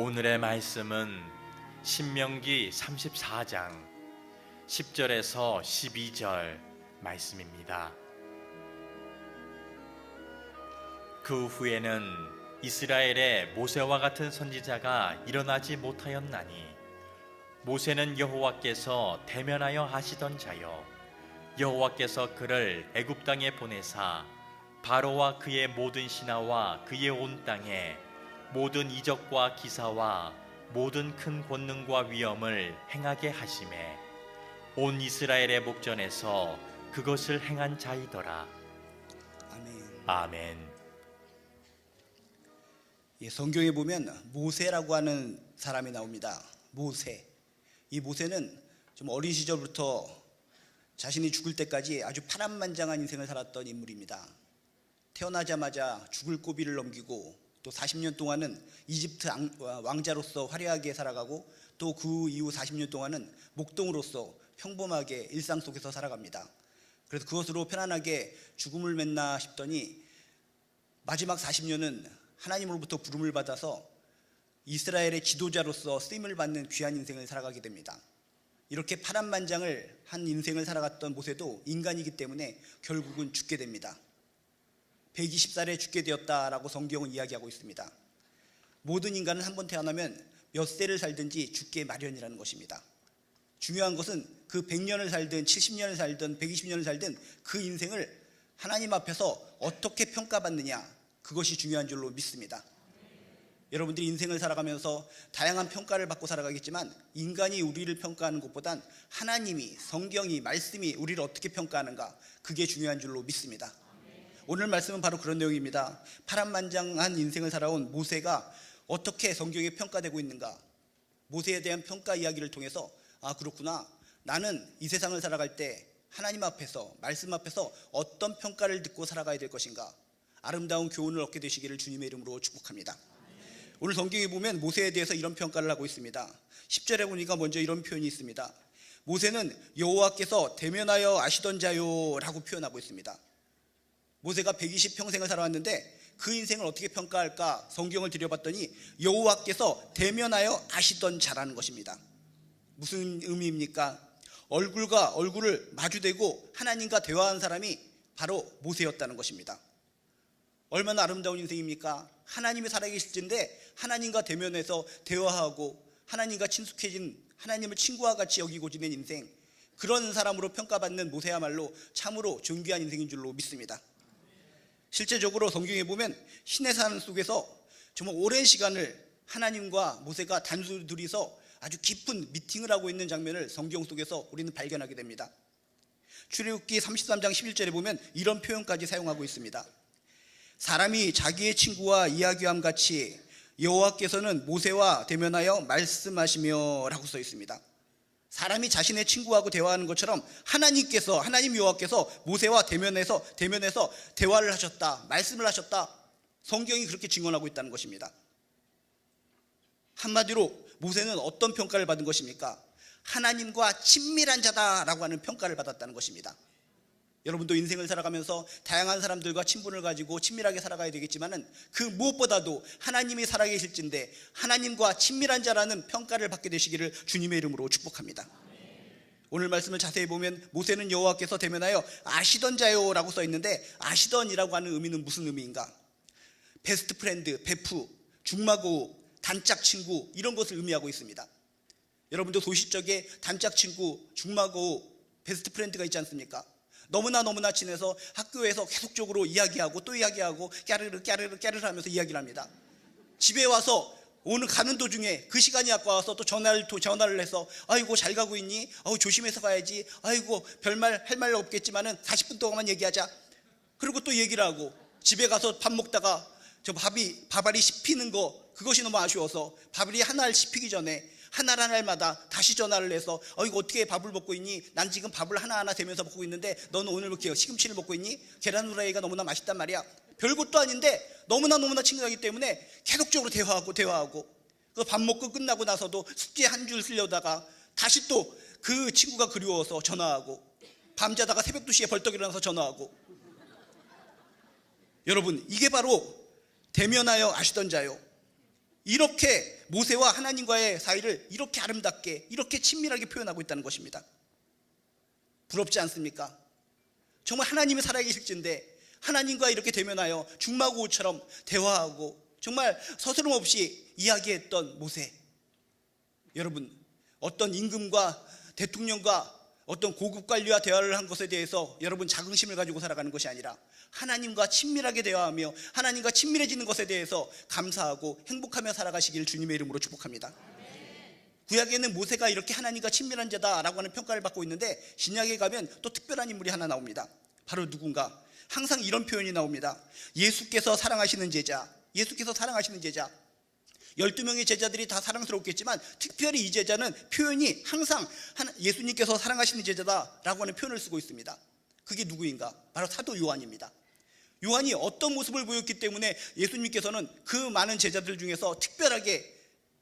오늘의 말씀은 신명기 34장 10절에서 12절 말씀입니다. 그 후에는 이스라엘에 모세와 같은 선지자가 일어나지 못하였나니 모세는 여호와께서 대면하여 하시던 자요 여호와께서 그를 애굽 땅에 보내사 바로와 그의 모든 신하와 그의 온 땅에 모든 이적과 기사와 모든 큰 권능과 위엄을 행하게 하시매 온 이스라엘의 목전에서 그것을 행한 자이더라. 아멘. 아멘. 성경에 보면 모세라고 하는 사람이 나옵니다. 모세. 이 모세는 좀 어린 시절부터 자신이 죽을 때까지 아주 파란만장한 인생을 살았던 인물입니다. 태어나자마자 죽을 고비를 넘기고 또 40년 동안은 이집트 왕자로서 화려하게 살아가고 또 그 이후 40년 동안은 목동으로서 평범하게 일상 속에서 살아갑니다. 그래서 그것으로 편안하게 죽음을 맺나 싶더니 마지막 40년은 하나님으로부터 부름을 받아서 이스라엘의 지도자로서 쓰임을 받는 귀한 인생을 살아가게 됩니다. 이렇게 파란만장을 한 인생을 살아갔던 모세도 인간이기 때문에 결국은 죽게 됩니다. 120살에 죽게 되었다라고 성경은 이야기하고 있습니다. 모든 인간은 한 번 태어나면 몇 세를 살든지 죽게 마련이라는 것입니다. 중요한 것은 그 100년을 살든 70년을 살든 120년을 살든 그 인생을 하나님 앞에서 어떻게 평가받느냐, 그것이 중요한 줄로 믿습니다. 여러분들이 인생을 살아가면서 다양한 평가를 받고 살아가겠지만 인간이 우리를 평가하는 것보단 하나님이, 성경이, 말씀이 우리를 어떻게 평가하는가, 그게 중요한 줄로 믿습니다. 오늘 말씀은 바로 그런 내용입니다. 파란만장한 인생을 살아온 모세가 어떻게 성경에 평가되고 있는가, 모세에 대한 평가 이야기를 통해서 아, 그렇구나, 나는 이 세상을 살아갈 때 하나님 앞에서, 말씀 앞에서 어떤 평가를 듣고 살아가야 될 것인가, 아름다운 교훈을 얻게 되시기를 주님의 이름으로 축복합니다. 오늘 성경에 보면 모세에 대해서 이런 평가를 하고 있습니다. 10절에 보니까 먼저 이런 표현이 있습니다. 모세는 여호와께서 대면하여 아시던 자요 라고 표현하고 있습니다. 모세가 120평생을 살아왔는데 그 인생을 어떻게 평가할까 성경을 들여봤더니 여호와께서 대면하여 아시던 자라는 것입니다. 무슨 의미입니까? 얼굴과 얼굴을 마주대고 하나님과 대화한 사람이 바로 모세였다는 것입니다. 얼마나 아름다운 인생입니까? 하나님이 살아계실진데 하나님과 대면해서 대화하고 하나님과 친숙해진, 하나님을 친구와 같이 여기고 지낸 인생, 그런 사람으로 평가받는 모세야말로 참으로 존귀한 인생인 줄로 믿습니다. 실제적으로 성경에 보면 신의 산 속에서 정말 오랜 시간을 하나님과 모세가 단둘이 둘이서 아주 깊은 미팅을 하고 있는 장면을 성경 속에서 우리는 발견하게 됩니다. 출애굽기 33장 11절에 보면 이런 표현까지 사용하고 있습니다. 사람이 자기의 친구와 이야기함 같이 여호와께서는 모세와 대면하여 말씀하시며 라고 써 있습니다. 사람이 자신의 친구하고 대화하는 것처럼 하나님께서, 하나님 여호와께서 모세와 대면해서 대화를 하셨다, 말씀을 하셨다, 성경이 그렇게 증언하고 있다는 것입니다. 한마디로 모세는 어떤 평가를 받은 것입니까? 하나님과 친밀한 자다라고 하는 평가를 받았다는 것입니다. 여러분도 인생을 살아가면서 다양한 사람들과 친분을 가지고 친밀하게 살아가야 되겠지만은 그 무엇보다도 하나님이 살아계실진데 하나님과 친밀한 자라는 평가를 받게 되시기를 주님의 이름으로 축복합니다. 오늘 말씀을 자세히 보면 모세는 여호와께서 대면하여 아시던 자요라고 써 있는데 아시던이라고 하는 의미는 무슨 의미인가? 베스트 프렌드, 베프, 중마고, 단짝 친구, 이런 것을 의미하고 있습니다. 여러분도 소시적에 단짝 친구, 중마고, 베스트 프렌드가 있지 않습니까? 너무나 친해서 학교에서 계속적으로 이야기하고 또 이야기하고 깨르르 하면서 이야기를 합니다. 집에 와서 오늘 가는 도중에 그 시간이 아까워서 또 전화를 해서 아이고 잘 가고 있니? 조심해서 가야지. 아이고 별말 할 말 없겠지만은 40분 동안만 얘기하자. 그리고 또 얘기를 하고 집에 가서 밥 먹다가 저 밥알이 씹히는 거, 그것이 너무 아쉬워서 밥알이 하나 씹히기 전에 한 알마다 다시 전화를 해서 이거 어떻게 밥을 먹고 있니? 난 지금 밥을 하나하나 대면서 먹고 있는데 너는 오늘 왜 이렇게 시금치를 먹고 있니? 계란 후라이가 너무나 맛있단 말이야. 별것도 아닌데 너무나 친근하기 때문에 계속적으로 대화하고 그 밥 먹고 끝나고 나서도 숙제 한 줄 쓰려다가 다시 또 그 친구가 그리워서 전화하고 밤자다가 새벽 2시에 벌떡 일어나서 전화하고. 여러분, 이게 바로 대면하여 아시던 자요. 이렇게 모세와 하나님과의 사이를 이렇게 아름답게, 이렇게 친밀하게 표현하고 있다는 것입니다. 부럽지 않습니까? 정말 하나님이 살아계실진데 하나님과 이렇게 대면하여 중마고우처럼 대화하고 정말 서스럼 없이 이야기했던 모세. 여러분, 어떤 임금과 대통령과 어떤 고급 관리와 대화를 한 것에 대해서 여러분 자긍심을 가지고 살아가는 것이 아니라 하나님과 친밀하게 대화하며 하나님과 친밀해지는 것에 대해서 감사하고 행복하며 살아가시길 주님의 이름으로 축복합니다. 구약에는 모세가 이렇게 하나님과 친밀한 자다라고 하는 평가를 받고 있는데 신약에 가면 또 특별한 인물이 하나 나옵니다. 바로 누군가? 항상 이런 표현이 나옵니다. 예수께서 사랑하시는 제자, 예수께서 사랑하시는 제자. 12명의 제자들이 다 사랑스럽겠지만 특별히 이 제자는 표현이 항상 예수님께서 사랑하시는 제자다라고 하는 표현을 쓰고 있습니다. 그게 누구인가? 바로 사도 요한입니다. 요한이 어떤 모습을 보였기 때문에 예수님께서는 그 많은 제자들 중에서 특별하게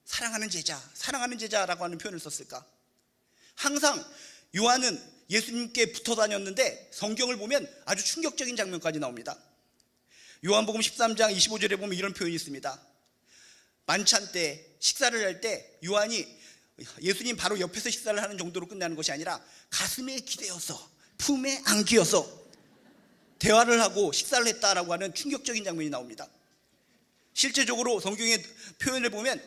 사랑하는 제자, 사랑하는 제자라고 하는 표현을 썼을까? 항상 요한은 예수님께 붙어 다녔는데 성경을 보면 아주 충격적인 장면까지 나옵니다. 요한복음 13장 25절에 보면 이런 표현이 있습니다. 만찬 때 식사를 할 때 요한이 예수님 바로 옆에서 식사를 하는 정도로 끝나는 것이 아니라 가슴에 기대어서 품에 안기어서 대화를 하고 식사를 했다라고 하는 충격적인 장면이 나옵니다. 실제적으로 성경의 표현을 보면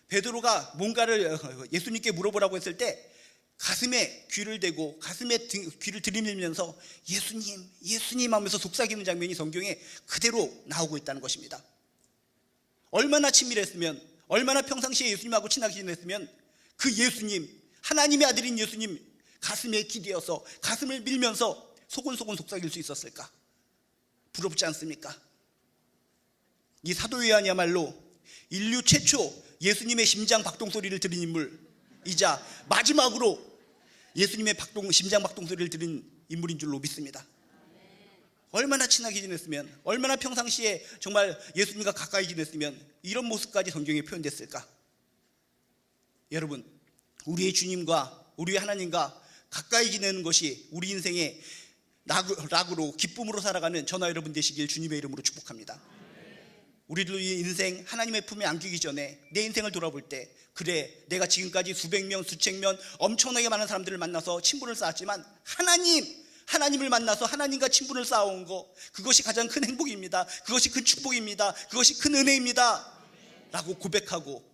베드로가 뭔가를 예수님께 물어보라고 했을 때 가슴에 귀를 대고 가슴에 귀를 들이밀면서 예수님, 예수님 하면서 속삭이는 장면이 성경에 그대로 나오고 있다는 것입니다. 얼마나 친밀했으면, 얼마나 평상시에 예수님하고 친하게 지냈으면 그 예수님, 하나님의 아들인 예수님 가슴에 기대어서 가슴을 밀면서 소곤소곤 속삭일 수 있었을까? 부럽지 않습니까? 이 사도 요한이야말로 인류 최초 예수님의 심장 박동 소리를 들은 인물이자 마지막으로 예수님의 심장 박동 소리를 들은 인물인 줄로 믿습니다. 얼마나 친하게 지냈으면, 얼마나 평상시에 정말 예수님과 가까이 지냈으면 이런 모습까지 성경에 표현됐을까? 여러분, 우리의 주님과 우리의 하나님과 가까이 지내는 것이 우리 인생의 낙으로 기쁨으로 살아가는 저나 여러분 되시길 주님의 이름으로 축복합니다. 우리들의 인생 하나님의 품에 안기기 전에 내 인생을 돌아볼 때, 그래 내가 지금까지 수백 명 수천 명 엄청나게 많은 사람들을 만나서 친분을 쌓았지만 하나님을 만나서 하나님과 친분을 쌓아온 거, 그것이 가장 큰 행복입니다. 그것이 큰 축복입니다. 그것이 큰 은혜입니다 라고 고백하고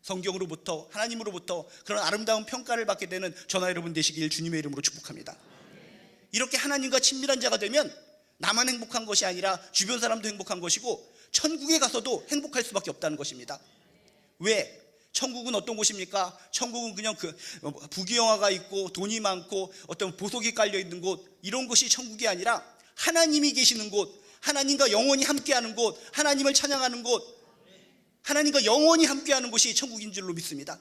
성경으로부터, 하나님으로부터 그런 아름다운 평가를 받게 되는 저나 여러분 되시길 주님의 이름으로 축복합니다. 이렇게 하나님과 친밀한 자가 되면 나만 행복한 것이 아니라 주변 사람도 행복한 것이고 천국에 가서도 행복할 수밖에 없다는 것입니다. 왜? 천국은 어떤 곳입니까? 천국은 그냥 부귀영화가 있고 돈이 많고 어떤 보석이 깔려 있는 곳, 이런 곳이 천국이 아니라 하나님이 계시는 곳, 하나님과 영원히 함께하는 곳, 하나님을 찬양하는 곳, 하나님과 영원히 함께하는 곳이 천국인 줄로 믿습니다.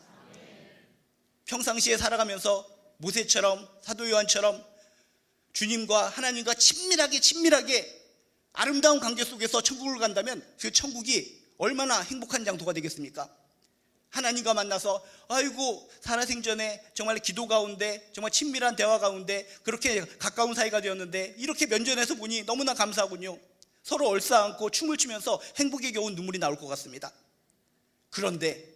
평상시에 살아가면서 모세처럼 사도 요한처럼 주님과 하나님과 친밀하게 아름다운 관계 속에서 천국을 간다면 그 천국이 얼마나 행복한 장소가 되겠습니까? 하나님과 만나서 아이고 살아생전에 정말 기도 가운데 정말 친밀한 대화 가운데 그렇게 가까운 사이가 되었는데 이렇게 면전에서 보니 너무나 감사하군요. 서로 얼싸안고 춤을 추면서 행복에 겨운 눈물이 나올 것 같습니다. 그런데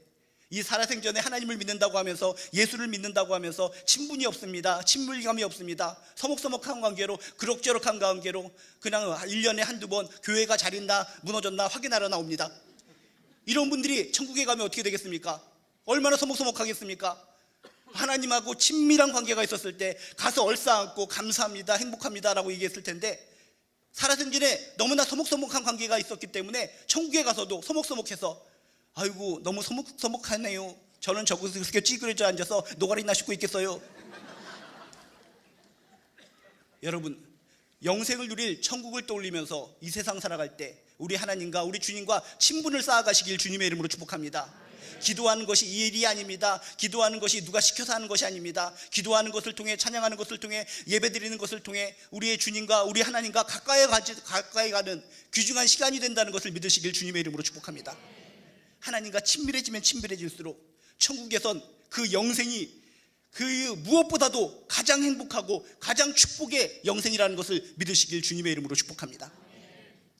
이 살아생전에 하나님을 믿는다고 하면서 예수를 믿는다고 하면서 친분이 없습니다. 친밀감이 없습니다. 서먹서먹한 관계로 그럭저럭한 관계로 그냥 1년에 한두 번 교회가 잘 있나 무너졌나 확인하러 나옵니다. 이런 분들이 천국에 가면 어떻게 되겠습니까? 얼마나 서먹서먹하겠습니까? 하나님하고 친밀한 관계가 있었을 때 가서 얼싸안고 감사합니다, 행복합니다 라고 얘기했을 텐데 살아생전에 너무나 서먹서먹한 관계가 있었기 때문에 천국에 가서도 서먹서먹해서 아이고 너무 서먹하네요. 저는 저기서 그렇게 찌그러져 앉아서 노가리나 씹고 있겠어요. 여러분, 영생을 누릴 천국을 떠올리면서 이 세상 살아갈 때 우리 하나님과 우리 주님과 친분을 쌓아가시길 주님의 이름으로 축복합니다. 기도하는 것이 이 일이 아닙니다. 기도하는 것이 누가 시켜서 하는 것이 아닙니다. 기도하는 것을 통해, 찬양하는 것을 통해, 예배드리는 것을 통해 우리의 주님과 우리 하나님과 가까이 가는 귀중한 시간이 된다는 것을 믿으시길 주님의 이름으로 축복합니다. 하나님과 친밀해지면 친밀해질수록 천국에선 그 영생이 그 무엇보다도 가장 행복하고 가장 축복의 영생이라는 것을 믿으시길 주님의 이름으로 축복합니다.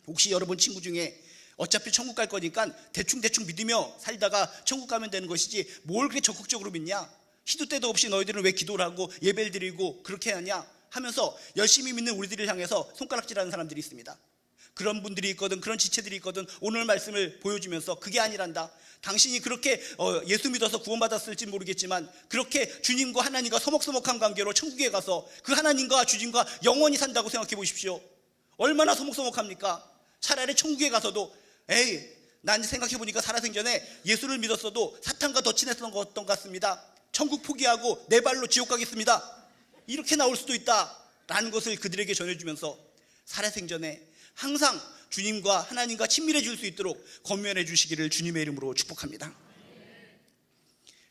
혹시 여러분 친구 중에 어차피 천국 갈 거니까 대충 믿으며 살다가 천국 가면 되는 것이지 뭘 그렇게 적극적으로 믿냐? 시도 때도 없이 너희들은 왜 기도를 하고 예배를 드리고 그렇게 하냐? 하면서 열심히 믿는 우리들을 향해서 손가락질하는 사람들이 있습니다. 그런 분들이 있거든, 그런 지체들이 있거든 오늘 말씀을 보여주면서 그게 아니란다. 당신이 그렇게 예수 믿어서 구원받았을지 모르겠지만 그렇게 주님과 하나님과 서먹서먹한 관계로 천국에 가서 그 하나님과 주님과 영원히 산다고 생각해 보십시오. 얼마나 서먹서먹합니까? 차라리 천국에 가서도 난 생각해 보니까 살아생전에 예수를 믿었어도 사탄과 더 친했던 것 같습니다. 천국 포기하고 내 발로 지옥 가겠습니다. 이렇게 나올 수도 있다라는 것을 그들에게 전해주면서 살아생전에 항상 주님과 하나님과 친밀해질 수 있도록 권면해 주시기를 주님의 이름으로 축복합니다.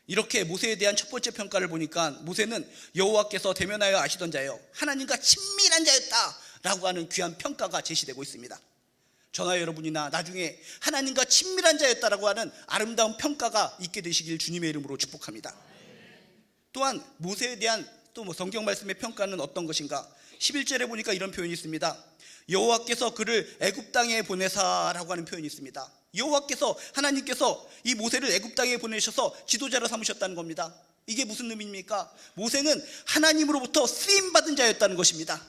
이렇게 모세에 대한 첫 번째 평가를 보니까 모세는 여호와께서 대면하여 아시던 자여 하나님과 친밀한 자였다라고 하는 귀한 평가가 제시되고 있습니다. 저나 여러분이나 나중에 하나님과 친밀한 자였다라고 하는 아름다운 평가가 있게 되시길 주님의 이름으로 축복합니다. 또한 모세에 대한 또 성경 말씀의 평가는 어떤 것인가? 11절에 보니까 이런 표현이 있습니다. 여호와께서 그를 애굽 땅에 보내사라고 하는 표현이 있습니다. 여호와께서 하나님께서 이 모세를 애굽 땅에 보내셔서 지도자로 삼으셨다는 겁니다. 이게 무슨 의미입니까? 모세는 하나님으로부터 쓰임받은 자였다는 것입니다.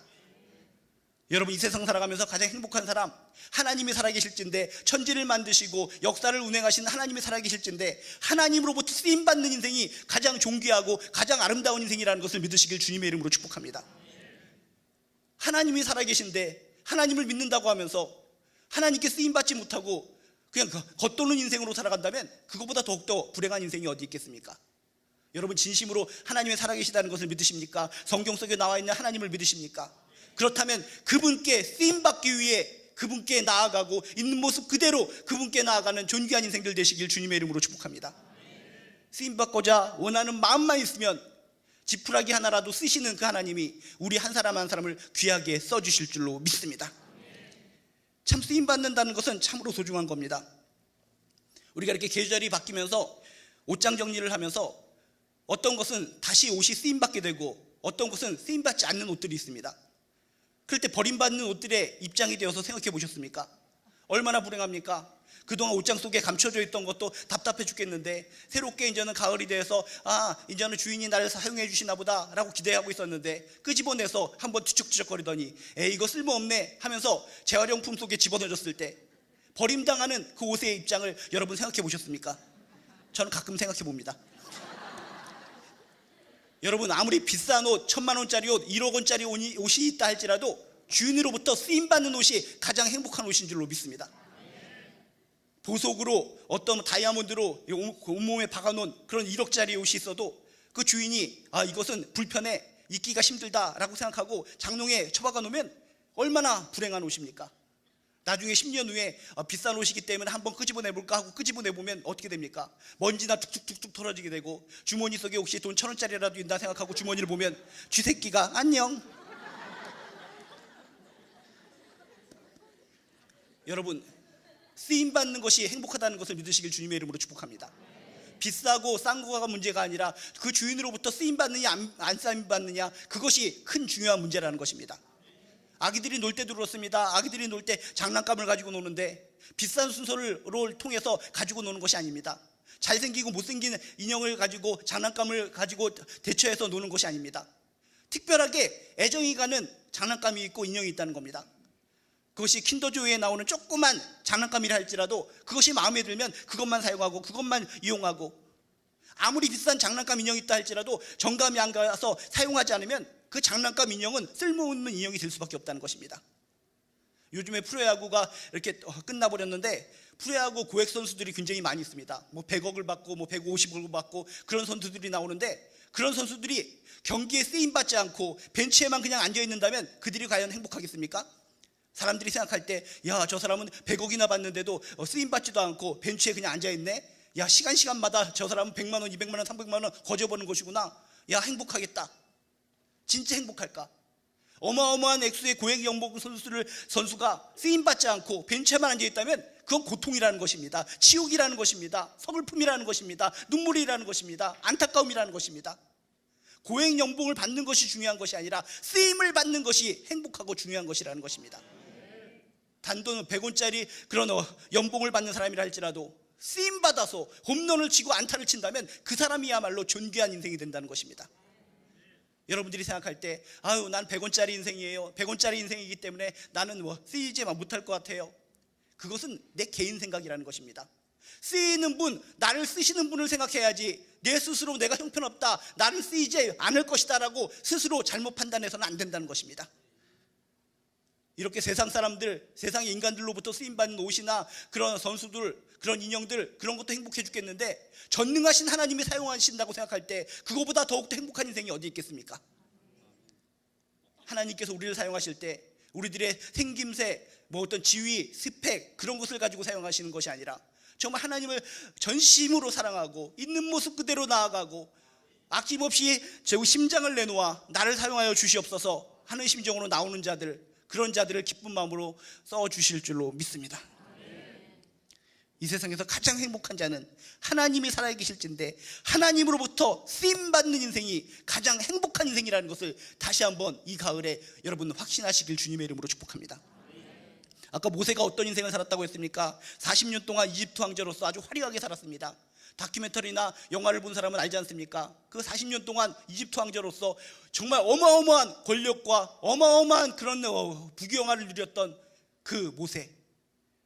여러분 이 세상 살아가면서 가장 행복한 사람 하나님이 살아계실진데 천지를 만드시고 역사를 운행하신 하나님이 살아계실진데 하나님으로부터 쓰임받는 인생이 가장 존귀하고 가장 아름다운 인생이라는 것을 믿으시길 주님의 이름으로 축복합니다. 하나님이 살아계신데 하나님을 믿는다고 하면서 하나님께 쓰임받지 못하고 그냥 겉도는 인생으로 살아간다면 그것보다 더욱더 불행한 인생이 어디 있겠습니까? 여러분 진심으로 하나님이 살아계시다는 것을 믿으십니까? 성경 속에 나와 있는 하나님을 믿으십니까? 그렇다면 그분께 쓰임받기 위해 그분께 나아가고 있는 모습 그대로 그분께 나아가는 존귀한 인생들 되시길 주님의 이름으로 축복합니다. 쓰임받고자 원하는 마음만 있으면 지푸라기 하나라도 쓰시는 그 하나님이 우리 한 사람 한 사람을 귀하게 써주실 줄로 믿습니다. 참 쓰임받는다는 것은 참으로 소중한 겁니다. 우리가 이렇게 계절이 바뀌면서 옷장 정리를 하면서 어떤 것은 다시 옷이 쓰임받게 되고 어떤 것은 쓰임받지 않는 옷들이 있습니다. 그럴 때 버림받는 옷들의 입장이 되어서 생각해 보셨습니까? 얼마나 불행합니까? 그동안 옷장 속에 감춰져 있던 것도 답답해 죽겠는데 새롭게 이제는 가을이 돼서 이제는 주인이 나를 사용해 주시나 보다 라고 기대하고 있었는데 끄집어내서 한번 뒤척뒤척거리더니 이거 쓸모없네 하면서 재활용품 속에 집어넣어줬을 때 버림당하는 그 옷의 입장을 여러분 생각해 보셨습니까? 저는 가끔 생각해 봅니다. 여러분 아무리 비싼 옷 1,000만 원짜리 옷 1억 원짜리 옷이 있다 할지라도 주인으로부터 쓰임받는 옷이 가장 행복한 옷인 줄로 믿습니다. 보석으로 어떤 다이아몬드로 온몸에 박아놓은 그런 1억짜리 옷이 있어도 그 주인이 이것은 불편해 입기가 힘들다라고 생각하고 장롱에 처박아 놓으면 얼마나 불행한 옷입니까? 나중에 10년 후에 비싼 옷이기 때문에 한번 끄집어내볼까 하고 끄집어내보면 어떻게 됩니까? 먼지나 툭툭툭툭 털어지게 되고 주머니 속에 혹시 돈 1,000원짜리라도 있나 생각하고 주머니를 보면 쥐새끼가 안녕. 여러분 쓰임받는 것이 행복하다는 것을 믿으시길 주님의 이름으로 축복합니다. 비싸고 싼 거가 문제가 아니라 그 주인으로부터 쓰임받느냐 안 쓰임받느냐 그것이 큰 중요한 문제라는 것입니다. 아기들이 놀 때 들었습니다. 아기들이 놀 때 장난감을 가지고 노는데 비싼 순서를 통해서 가지고 노는 것이 아닙니다. 잘생기고 못생긴 인형을 가지고 장난감을 가지고 대처해서 노는 것이 아닙니다. 특별하게 애정이 가는 장난감이 있고 인형이 있다는 겁니다. 그것이 킨더조이에 나오는 조그만 장난감이라 할지라도 그것이 마음에 들면 그것만 사용하고 그것만 이용하고 아무리 비싼 장난감 인형이 있다 할지라도 정감이 안 가서 사용하지 않으면 그 장난감 인형은 쓸모없는 인형이 될 수밖에 없다는 것입니다. 요즘에 프로야구가 이렇게 끝나버렸는데 프로야구 고액 선수들이 굉장히 많이 있습니다. 100억을 받고 150억을 받고 그런 선수들이 나오는데 그런 선수들이 경기에 쓰임받지 않고 벤치에만 그냥 앉아있는다면 그들이 과연 행복하겠습니까? 사람들이 생각할 때 저 사람은 100억이나 받는데도 쓰임받지도 않고 벤치에 그냥 앉아있네. 시간마다 저 사람은 100만 원, 200만 원, 300만 원 거저버는 것이구나. 행복하겠다. 진짜 행복할까? 어마어마한 액수의 고액 연봉 선수가 쓰임받지 않고 벤치에만 앉아있다면 그건 고통이라는 것입니다. 치욕이라는 것입니다. 서글픔이라는 것입니다. 눈물이라는 것입니다. 안타까움이라는 것입니다. 고액 연봉을 받는 것이 중요한 것이 아니라 쓰임을 받는 것이 행복하고 중요한 것이라는 것입니다. 단돈 100원짜리 그런 연봉을 받는 사람이라 할지라도 쓰임 받아서 홈런을 치고 안타를 친다면 그 사람이야말로 존귀한 인생이 된다는 것입니다. 여러분들이 생각할 때 아유 난 100원짜리 인생이에요, 100원짜리 인생이기 때문에 나는 쓰이지 못할 것 같아요. 그것은 내 개인 생각이라는 것입니다. 쓰이는 분, 나를 쓰시는 분을 생각해야지 내 스스로 내가 형편없다, 나를 쓰이지 않을 것이다 라고 스스로 잘못 판단해서는 안 된다는 것입니다. 이렇게 세상 사람들, 세상의 인간들로부터 쓰임받는 옷이나 그런 선수들, 그런 인형들, 그런 것도 행복해 죽겠는데 전능하신 하나님이 사용하신다고 생각할 때 그거보다 더욱더 행복한 인생이 어디 있겠습니까? 하나님께서 우리를 사용하실 때 우리들의 생김새, 어떤 지위, 스펙 그런 것을 가지고 사용하시는 것이 아니라 정말 하나님을 전심으로 사랑하고 있는 모습 그대로 나아가고 아낌없이 제 심장을 내놓아 나를 사용하여 주시옵소서 하는 심정으로 나오는 자들, 그런 자들을 기쁜 마음으로 써주실 줄로 믿습니다. 이 세상에서 가장 행복한 자는 하나님이 살아계실진데 하나님으로부터 쓰임받는 인생이 가장 행복한 인생이라는 것을 다시 한번 이 가을에 여러분 확신하시길 주님의 이름으로 축복합니다. 아까 모세가 어떤 인생을 살았다고 했습니까? 40년 동안 이집트 왕자로서 아주 화려하게 살았습니다. 다큐멘터리나 영화를 본 사람은 알지 않습니까? 그 40년 동안 이집트 왕자로서 정말 어마어마한 권력과 어마어마한 그런 부귀영화를 누렸던 그 모세,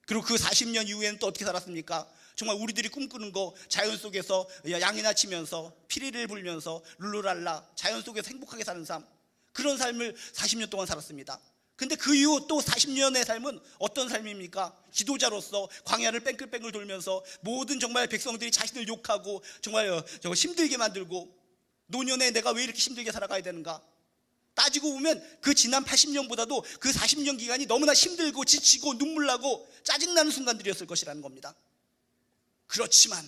그리고 그 40년 이후에는 또 어떻게 살았습니까? 정말 우리들이 꿈꾸는 거, 자연 속에서 양이나 치면서 피리를 불면서 룰루랄라 자연 속에서 행복하게 사는 삶, 그런 삶을 40년 동안 살았습니다. 근데 그 이후 또 40년의 삶은 어떤 삶입니까? 지도자로서 광야를 뺑글뺑글 돌면서 모든 정말 백성들이 자신을 욕하고 정말 힘들게 만들고, 노년에 내가 왜 이렇게 힘들게 살아가야 되는가? 따지고 보면 그 지난 80년보다도 그 40년 기간이 너무나 힘들고 지치고 눈물 나고 짜증나는 순간들이었을 것이라는 겁니다. 그렇지만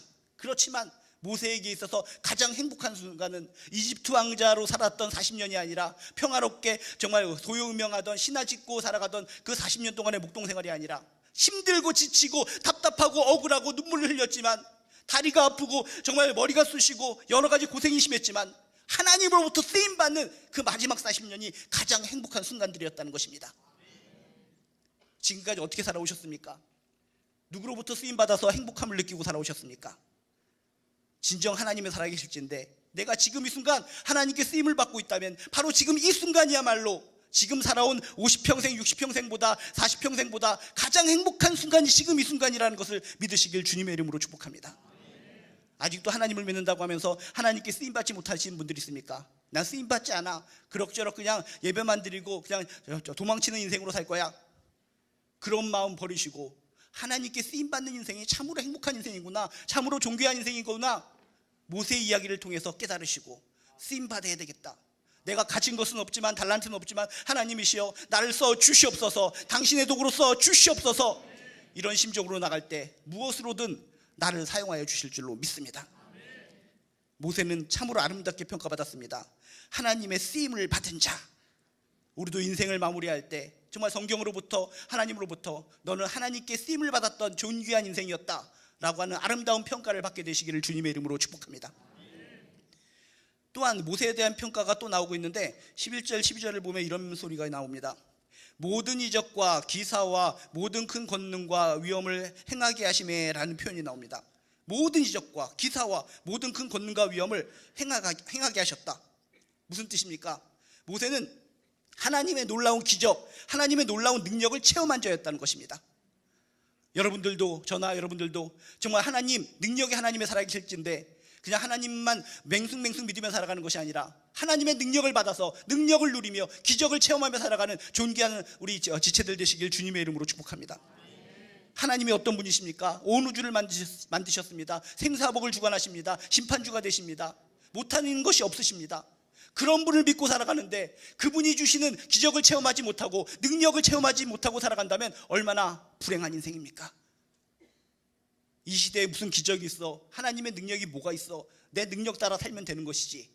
모세에게 있어서 가장 행복한 순간은 이집트 왕자로 살았던 40년이 아니라 평화롭게 정말 소유명하던 신화 짓고 살아가던 그 40년 동안의 목동 생활이 아니라 힘들고 지치고 답답하고 억울하고 눈물을 흘렸지만, 다리가 아프고 정말 머리가 쑤시고 여러 가지 고생이 심했지만 하나님으로부터 쓰임받는 그 마지막 40년이 가장 행복한 순간들이었다는 것입니다. 지금까지 어떻게 살아오셨습니까? 누구로부터 쓰임받아서 행복함을 느끼고 살아오셨습니까? 진정 하나님의 살아계실진데 내가 지금 이 순간 하나님께 쓰임을 받고 있다면 바로 지금 이 순간이야말로 지금 살아온 50평생, 60평생보다 40평생보다 가장 행복한 순간이 지금 이 순간이라는 것을 믿으시길 주님의 이름으로 축복합니다. 아직도 하나님을 믿는다고 하면서 하나님께 쓰임받지 못하시는 분들이 있습니까? 난 쓰임받지 않아, 그럭저럭 그냥 예배만 드리고 그냥 도망치는 인생으로 살 거야. 그런 마음 버리시고 하나님께 쓰임받는 인생이 참으로 행복한 인생이구나, 참으로 존귀한 인생이구나, 모세의 이야기를 통해서 깨달으시고 쓰임받아야 되겠다. 내가 가진 것은 없지만, 달란트는 없지만 하나님이시여 나를 써 주시옵소서, 당신의 도구로 써 주시옵소서, 이런 심정으로 나갈 때 무엇으로든 나를 사용하여 주실 줄로 믿습니다. 모세는 참으로 아름답게 평가받았습니다. 하나님의 쓰임을 받은 자. 우리도 인생을 마무리할 때 정말 성경으로부터, 하나님으로부터 너는 하나님께 쓰임을 받았던 존귀한 인생이었다 라고 하는 아름다운 평가를 받게 되시기를 주님의 이름으로 축복합니다. 또한 모세에 대한 평가가 또 나오고 있는데 11절 12절을 보면 이런 소리가 나옵니다. 모든 이적과 기사와 모든 큰 권능과 위엄을 행하게 하심에 라는 표현이 나옵니다. 모든 이적과 기사와 모든 큰 권능과 위엄을 행하게 하셨다. 무슨 뜻입니까? 모세는 하나님의 놀라운 기적, 하나님의 놀라운 능력을 체험한 자였다는 것입니다. 여러분들도, 저나 여러분들도 정말 하나님, 능력이 하나님의 살아계실진데 그냥 하나님만 맹숭맹숭 믿으며 살아가는 것이 아니라 하나님의 능력을 받아서 능력을 누리며 기적을 체험하며 살아가는 존귀한 우리 지체들 되시길 주님의 이름으로 축복합니다. 하나님이 어떤 분이십니까? 온 우주를 만드셨습니다. 생사복을 주관하십니다. 심판주가 되십니다. 못하는 것이 없으십니다. 그런 분을 믿고 살아가는데 그분이 주시는 기적을 체험하지 못하고 능력을 체험하지 못하고 살아간다면 얼마나 불행한 인생입니까? 이 시대에 무슨 기적이 있어? 하나님의 능력이 뭐가 있어? 내 능력 따라 살면 되는 것이지.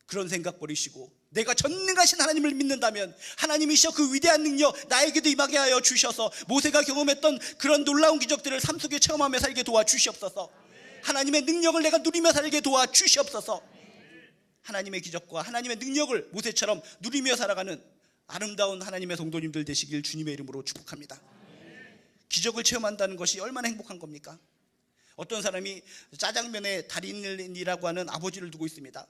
그런 생각 버리시고 내가 전능하신 하나님을 믿는다면 하나님이시여 그 위대한 능력 나에게도 임하게 하여 주셔서 모세가 경험했던 그런 놀라운 기적들을 삶 속에 체험하며 살게 도와주시옵소서. 하나님의 능력을 내가 누리며 살게 도와주시옵소서. 하나님의 기적과 하나님의 능력을 모세처럼 누리며 살아가는 아름다운 하나님의 성도님들 되시길 주님의 이름으로 축복합니다. 기적을 체험한다는 것이 얼마나 행복한 겁니까? 어떤 사람이 짜장면의 달인이라고 하는 아버지를 두고 있습니다.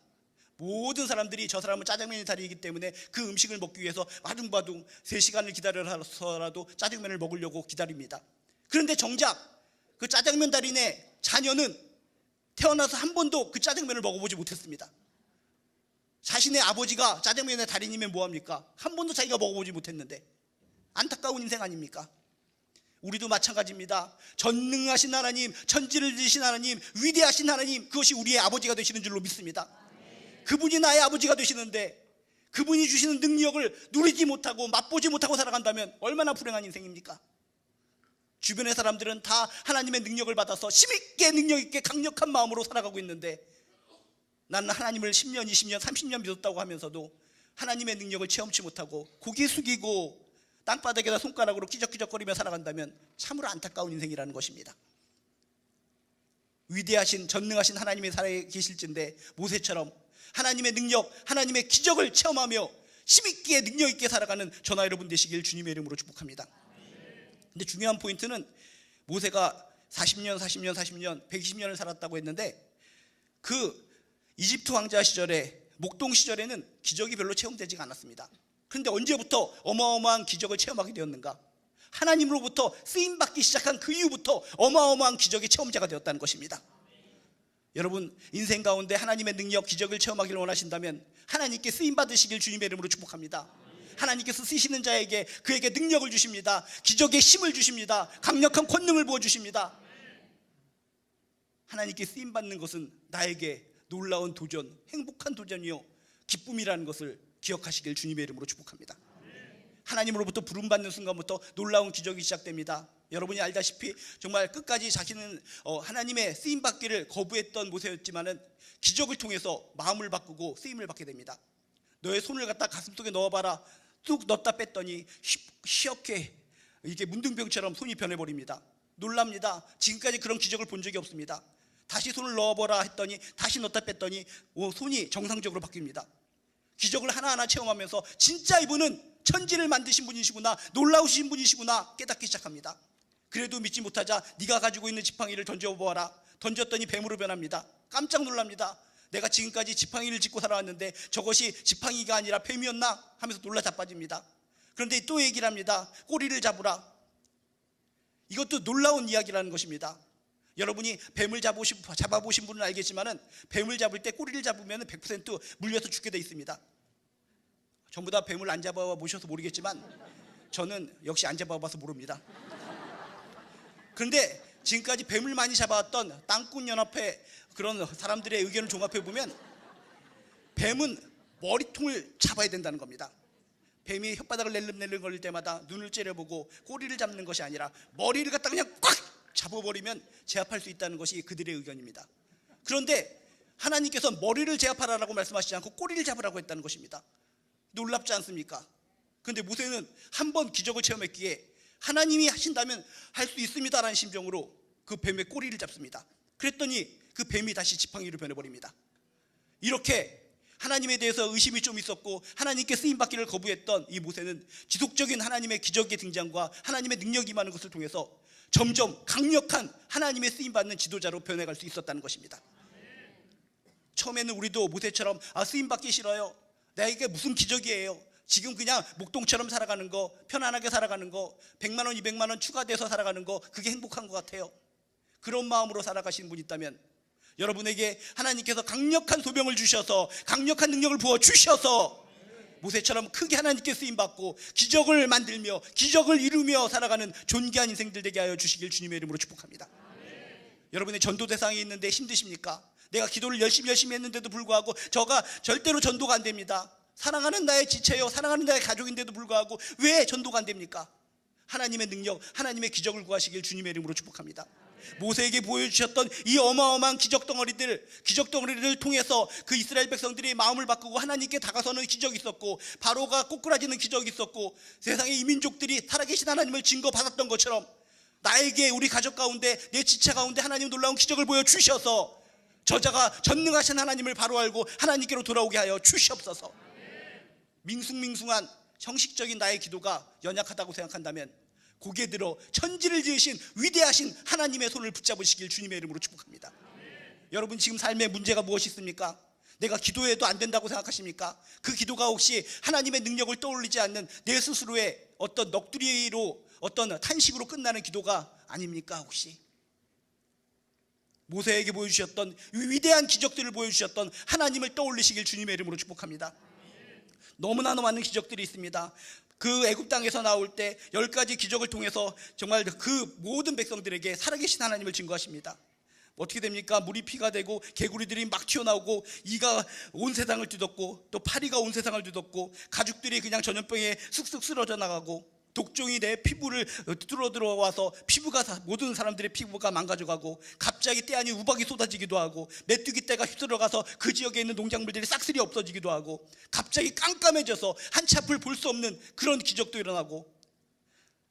모든 사람들이 저 사람은 짜장면이 달인이기 때문에 그 음식을 먹기 위해서 바둥바둥 3시간을 기다려서라도 짜장면을 먹으려고 기다립니다. 그런데 정작 그 짜장면 달인의 자녀는 태어나서 한 번도 그 짜장면을 먹어보지 못했습니다. 자신의 아버지가 짜장면의 달인이면 뭐합니까? 한 번도 자기가 먹어보지 못했는데. 안타까운 인생 아닙니까? 우리도 마찬가지입니다. 전능하신 하나님, 천지를 지으신 하나님, 위대하신 하나님, 그것이 우리의 아버지가 되시는 줄로 믿습니다. 그분이 나의 아버지가 되시는데 그분이 주시는 능력을 누리지 못하고 맛보지 못하고 살아간다면 얼마나 불행한 인생입니까? 주변의 사람들은 다 하나님의 능력을 받아서 힘있게 능력있게 강력한 마음으로 살아가고 있는데 나는 하나님을 10년, 20년, 30년 믿었다고 하면서도 하나님의 능력을 체험치 못하고 고개 숙이고 땅바닥에다 손가락으로 끼적끼적거리며 살아간다면 참으로 안타까운 인생이라는 것입니다. 위대하신 전능하신 하나님이 살아계실진데 모세처럼 하나님의 능력, 하나님의 기적을 체험하며 힘있게 능력있게 살아가는 저나 여러분 되시길 주님의 이름으로 축복합니다. 근데 중요한 포인트는 모세가 40년, 120년을 살았다고 했는데 그 이집트 왕자 시절에 목동 시절에는 기적이 별로 체험되지가 않았습니다. 그런데 언제부터 어마어마한 기적을 체험하게 되었는가? 하나님으로부터 쓰임받기 시작한 그 이후부터 어마어마한 기적의 체험자가 되었다는 것입니다. 여러분 인생 가운데 하나님의 능력, 기적을 체험하기를 원하신다면 하나님께 쓰임받으시길 주님의 이름으로 축복합니다. 하나님께서 쓰시는 자에게 그에게 능력을 주십니다. 기적의 힘을 주십니다. 강력한 권능을 부어주십니다. 하나님께 쓰임받는 것은 나에게 놀라운 도전, 행복한 도전이요 기쁨이라는 것을 기억하시길 주님의 이름으로 축복합니다. 하나님으로부터 부름받는 순간부터 놀라운 기적이 시작됩니다. 여러분이 알다시피 정말 끝까지 자신은 하나님의 쓰임받기를 거부했던 모세였지만은 기적을 통해서 마음을 바꾸고 쓰임을 받게 됩니다. 너의 손을 갖다 가슴속에 넣어봐라. 뚝 넣었다 뺐더니 희역해 이게 문둥병처럼 손이 변해버립니다. 놀랍니다. 지금까지 그런 기적을 본 적이 없습니다. 다시 손을 넣어보라 했더니 다시 넣었다 뺐더니 손이 정상적으로 바뀝니다. 기적을 하나하나 체험하면서 진짜 이분은 천지를 만드신 분이시구나, 놀라우신 분이시구나 깨닫기 시작합니다. 그래도 믿지 못하자 네가 가지고 있는 지팡이를 던져보아라. 던졌더니 뱀으로 변합니다. 깜짝 놀랍니다. 내가 지금까지 지팡이를 짚고 살아왔는데 저것이 지팡이가 아니라 뱀이었나 하면서 놀라 자빠집니다. 그런데 또 얘기를 합니다. 꼬리를 잡으라. 이것도 놀라운 이야기라는 것입니다. 여러분이 뱀을 잡아보신 분은 알겠지만은 뱀을 잡을 때 꼬리를 잡으면 100% 물려서 죽게 돼 있습니다. 전부 다 뱀을 안 잡아보셔서 모르겠지만 저는 역시 안 잡아봐서 모릅니다. 그런데 지금까지 뱀을 많이 잡아왔던 땅꾼연합회 그런 사람들의 의견을 종합해보면 뱀은 머리통을 잡아야 된다는 겁니다. 뱀이 혓바닥을 낼름낼름 거릴 때마다 눈을 째려보고 꼬리를 잡는 것이 아니라 머리를 갖다 그냥 꽉 잡아버리면 제압할 수 있다는 것이 그들의 의견입니다. 그런데 하나님께서 머리를 제압하라고 말씀하시지 않고 꼬리를 잡으라고 했다는 것입니다. 놀랍지 않습니까? 그런데 모세는 한 번 기적을 체험했기에 하나님이 하신다면 할 수 있습니다라는 심정으로 그 뱀의 꼬리를 잡습니다. 그랬더니 그 뱀이 다시 지팡이로 변해버립니다. 이렇게 하나님에 대해서 의심이 좀 있었고 하나님께 쓰임받기를 거부했던 이 모세는 지속적인 하나님의 기적의 등장과 하나님의 능력이 임하는 것을 통해서 점점 강력한 하나님의 쓰임받는 지도자로 변해갈 수 있었다는 것입니다. 처음에는 우리도 모세처럼 쓰임받기 싫어요. 나에게 무슨 기적이에요. 지금 그냥 목동처럼 살아가는 거, 편안하게 살아가는 거, 100만 원, 200만 원 추가돼서 살아가는 거, 그게 행복한 것 같아요. 그런 마음으로 살아가시는 분이 있다면 여러분에게 하나님께서 강력한 소명을 주셔서 강력한 능력을 부어주셔서 모세처럼 크게 하나님께 쓰임받고 기적을 만들며 기적을 이루며 살아가는 존귀한 인생들 되게 하여 주시길 주님의 이름으로 축복합니다. 여러분의 전도 대상이 있는데 힘드십니까? 내가 기도를 열심히 했는데도 불구하고 저가 절대로 전도가 안 됩니다. 사랑하는 나의 지체요, 사랑하는 나의 가족인데도 불구하고 왜 전도가 안 됩니까? 하나님의 능력, 하나님의 기적을 구하시길 주님의 이름으로 축복합니다. 모세에게 보여주셨던 이 어마어마한 기적 덩어리를 통해서 그 이스라엘 백성들이 마음을 바꾸고 하나님께 다가서는 기적이 있었고 바로가 꼬꾸라지는 기적이 있었고 세상의 이민족들이 살아계신 하나님을 증거받았던 것처럼 나에게 우리 가족 가운데 내 지체 가운데 하나님 놀라운 기적을 보여주셔서 저자가 전능하신 하나님을 바로 알고 하나님께로 돌아오게 하여 주시옵소서. 밍숭밍숭한 형식적인 나의 기도가 연약하다고 생각한다면 고개 들어 천지를 지으신 위대하신 하나님의 손을 붙잡으시길 주님의 이름으로 축복합니다. 여러분 지금 삶의 문제가 무엇이 있습니까? 내가 기도해도 안 된다고 생각하십니까? 그 기도가 혹시 하나님의 능력을 떠올리지 않는 내 스스로의 어떤 넋두리로 어떤 탄식으로 끝나는 기도가 아닙니까? 혹시 모세에게 보여주셨던 위대한 기적들을 보여주셨던 하나님을 떠올리시길 주님의 이름으로 축복합니다. 너무나 많은 기적들이 있습니다. 그 애굽 땅에서 나올 때 10가지 기적을 통해서 정말 그 모든 백성들에게 살아계신 하나님을 증거하십니다. 어떻게 됩니까? 물이 피가 되고 개구리들이 막 튀어나오고 이가 온 세상을 뒤덮고 또 파리가 온 세상을 뒤덮고 가죽들이 그냥 전염병에 쑥쑥 쓰러져 나가고 독종이 내 피부를 뚫어 들어와서 모든 사람들의 피부가 망가져가고 갑자기 때 아닌 우박이 쏟아지기도 하고 메뚜기 떼가 휩쓸어가서 그 지역에 있는 농작물들이 싹쓸이 없어지기도 하고 갑자기 깜깜해져서 한치 앞을 볼 수 없는 그런 기적도 일어나고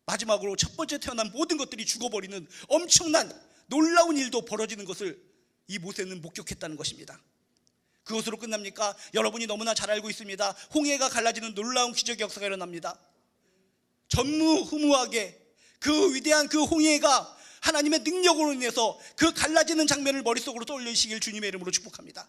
마지막으로 첫 번째 태어난 모든 것들이 죽어버리는 엄청난 놀라운 일도 벌어지는 것을 이 모세는 목격했다는 것입니다. 그것으로 끝납니까? 여러분이 너무나 잘 알고 있습니다. 홍해가 갈라지는 놀라운 기적의 역사가 일어납니다. 전무후무하게 그 위대한 그 홍해가 하나님의 능력으로 인해서 그 갈라지는 장면을 머릿속으로 떠올리시길 주님의 이름으로 축복합니다.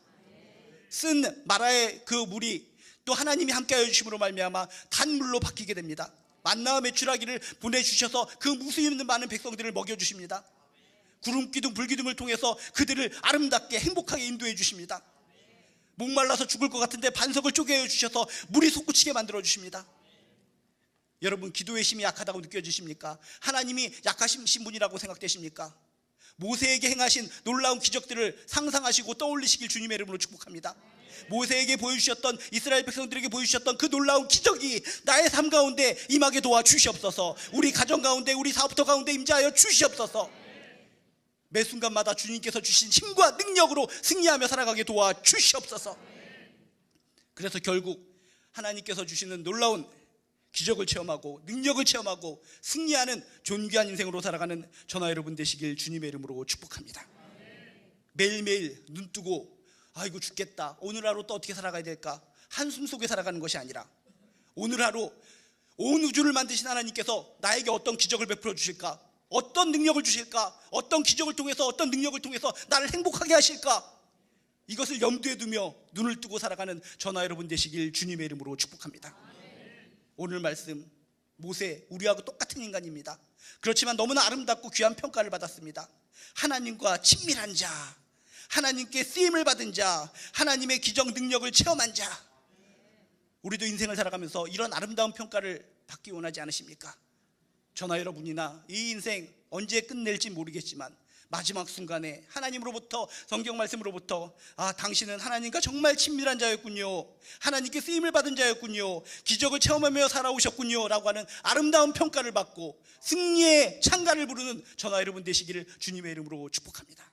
쓴 마라의 그 물이 또 하나님이 함께하여 주심으로 말미암아 단물로 바뀌게 됩니다. 만나와 메추라기를 보내주셔서 그 무수 있는 많은 백성들을 먹여주십니다. 구름기둥 불기둥을 통해서 그들을 아름답게 행복하게 인도해 주십니다. 목말라서 죽을 것 같은데 반석을 쪼개어 주셔서 물이 솟구치게 만들어 주십니다. 여러분 기도의 힘이 약하다고 느껴지십니까? 하나님이 약하신 분이라고 생각되십니까? 모세에게 행하신 놀라운 기적들을 상상하시고 떠올리시길 주님의 이름으로 축복합니다. 모세에게 보여주셨던 이스라엘 백성들에게 보여주셨던 그 놀라운 기적이 나의 삶 가운데 임하게 도와주시옵소서. 우리 가정 가운데 우리 사업터 가운데 임재하여 주시옵소서. 매 순간마다 주님께서 주신 힘과 능력으로 승리하며 살아가게 도와주시옵소서. 그래서 결국 하나님께서 주시는 놀라운 기적을 체험하고 능력을 체험하고 승리하는 존귀한 인생으로 살아가는 저나 여러분 되시길 주님의 이름으로 축복합니다. 매일매일 눈 뜨고 아이고 죽겠다, 오늘 하루 또 어떻게 살아가야 될까, 한숨 속에 살아가는 것이 아니라 오늘 하루 온 우주를 만드신 하나님께서 나에게 어떤 기적을 베풀어 주실까, 어떤 능력을 주실까, 어떤 기적을 통해서 어떤 능력을 통해서 나를 행복하게 하실까, 이것을 염두에 두며 눈을 뜨고 살아가는 저나 여러분 되시길 주님의 이름으로 축복합니다. 오늘 말씀 모세, 우리하고 똑같은 인간입니다. 그렇지만 너무나 아름답고 귀한 평가를 받았습니다. 하나님과 친밀한 자, 하나님께 쓰임을 받은 자, 하나님의 기적 능력을 체험한 자. 우리도 인생을 살아가면서 이런 아름다운 평가를 받기 원하지 않으십니까? 저나 여러분이나 이 인생 언제 끝낼지 모르겠지만 마지막 순간에 하나님으로부터, 성경 말씀으로부터 당신은 하나님과 정말 친밀한 자였군요, 하나님께 쓰임을 받은 자였군요, 기적을 체험하며 살아오셨군요 라고 하는 아름다운 평가를 받고 승리의 찬가를 부르는 저나 여러분 되시기를 주님의 이름으로 축복합니다.